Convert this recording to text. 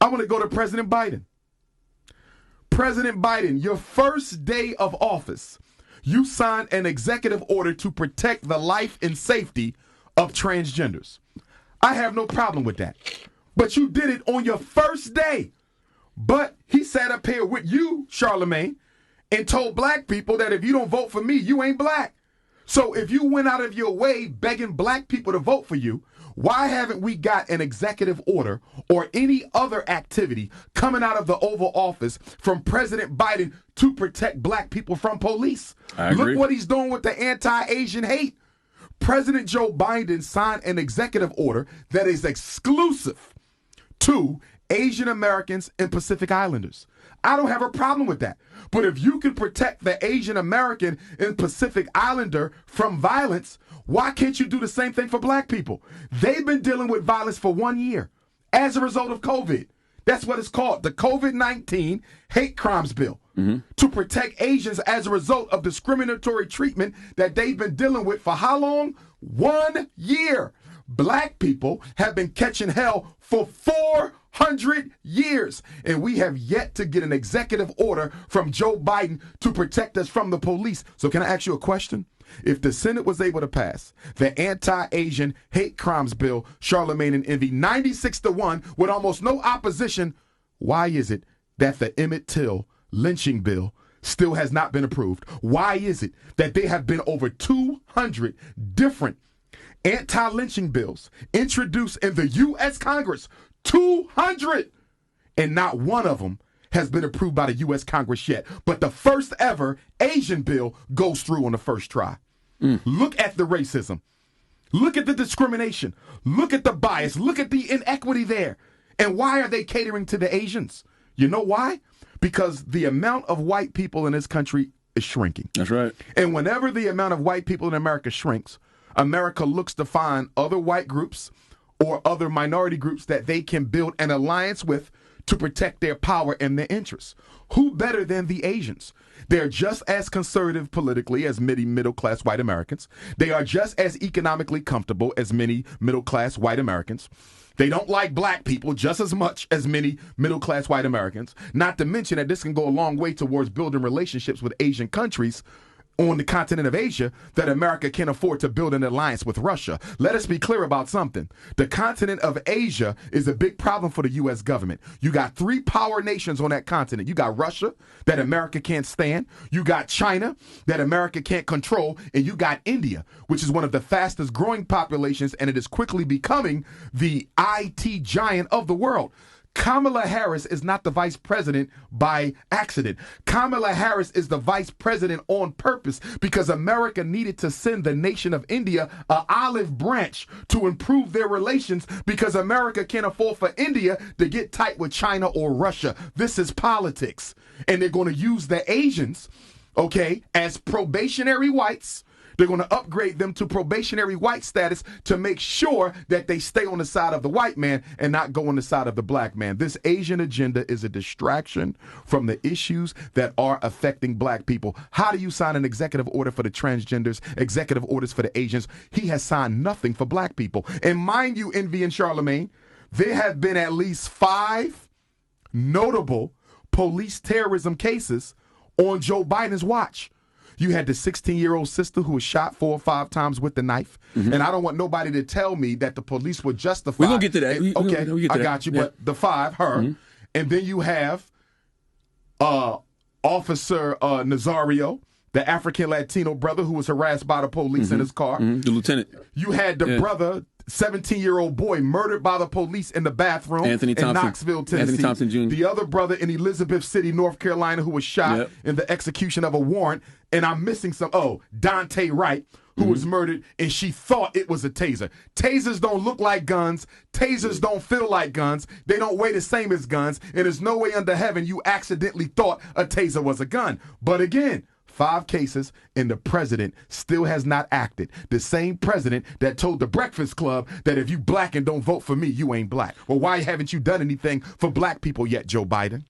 I want to go to President Biden. President Biden, your first day of office, you signed an executive order to protect the life and safety of transgenders. I have no problem with that. But you did it on your first day. But he sat up here with you, Charlamagne, and told black people that if you don't vote for me, you ain't black. So if you went out of your way begging black people to vote for you, why haven't we got an executive order or any other activity coming out of the Oval Office from President Biden to protect black people from police? I agree. Look what he's doing with the anti-Asian hate. President Joe Biden signed an executive order that is exclusive to Asian Americans and Pacific Islanders. I don't have a problem with that. But if you can protect the Asian American and Pacific Islander from violence, why can't you do the same thing for black people? They've been dealing with violence for 1 year as a result of COVID. That's what it's called, the COVID-19 Hate Crimes Bill, to protect Asians as a result of discriminatory treatment that they've been dealing with for how long? 1 year. Black people have been catching hell for 400 years, and we have yet to get an executive order from Joe Biden to protect us from the police. So can I ask you a question? If the Senate was able to pass the anti-Asian hate crimes bill, Charlamagne and Envy, 96-1 with almost no opposition, why is it that the Emmett Till lynching bill still has not been approved? Why is it that there have been over 200 different anti-lynching bills introduced in the U.S. Congress? 200! And not one of them has been approved by the U.S. Congress yet. But the first ever Asian bill goes through on the first try. Look at the racism. Look at the discrimination. Look at the bias. Look at the inequity there. And why are they catering to the Asians? You know why? Because the amount of white people in this country is shrinking. That's right. And whenever the amount of white people in America shrinks, America looks to find other white groups or other minority groups that they can build an alliance with to protect their power and their interests. Who better than the Asians? They're just as conservative politically as many middle-class white Americans. They are just as economically comfortable as many middle-class white Americans. They don't like black people just as much as many middle-class white Americans. Not to mention that this can go a long way towards building relationships with Asian countries on the continent of Asia that America can't afford to build an alliance with Russia. Let us be clear about something. The continent of Asia is a big problem for the U.S. government. You got 3 power nations on that continent. You got Russia, that America can't stand. You got China, that America can't control. And you got India, which is one of the fastest growing populations, and it is quickly becoming the IT giant of the world. Kamala Harris is not the vice president by accident. Kamala Harris is the vice president on purpose because America needed to send the nation of India an olive branch to improve their relations because America can't afford for India to get tight with China or Russia. This is politics. And they're going to use the Asians, okay, as probationary whites. They're going to upgrade them to probationary white status to make sure that they stay on the side of the white man and not go on the side of the black man. This Asian agenda is a distraction from the issues that are affecting black people. How do you sign an executive order for the transgenders, executive orders for the Asians? He has signed nothing for black people. And mind you, Envy and Charlamagne, there have been at least 5 notable police terrorism cases on Joe Biden's watch. You had the 16-year-old sister who was shot 4 or 5 times with the knife. And I don't want nobody to tell me that the police were justified. We're going to get to that. Okay, I got you. Yeah. But the 5, her. And then you have Officer Nazario, the African Latino brother who was harassed by the police in his car. The lieutenant. You had the brother, 17-year-old boy, murdered by the police in the bathroom in Knoxville, Tennessee. Anthony Thompson Jr. The other brother in Elizabeth City, North Carolina, who was shot in the execution of a warrant. And I'm missing some. Dante Wright, who was murdered, and she thought it was a taser. Tasers don't look like guns. Tasers don't feel like guns. They don't weigh the same as guns. And there's no way under heaven you accidentally thought a taser was a gun. But again, 5 cases, and the president still has not acted. The same president that told the Breakfast Club that if you black and don't vote for me, you ain't black. Well, why haven't you done anything for black people yet, Joe Biden?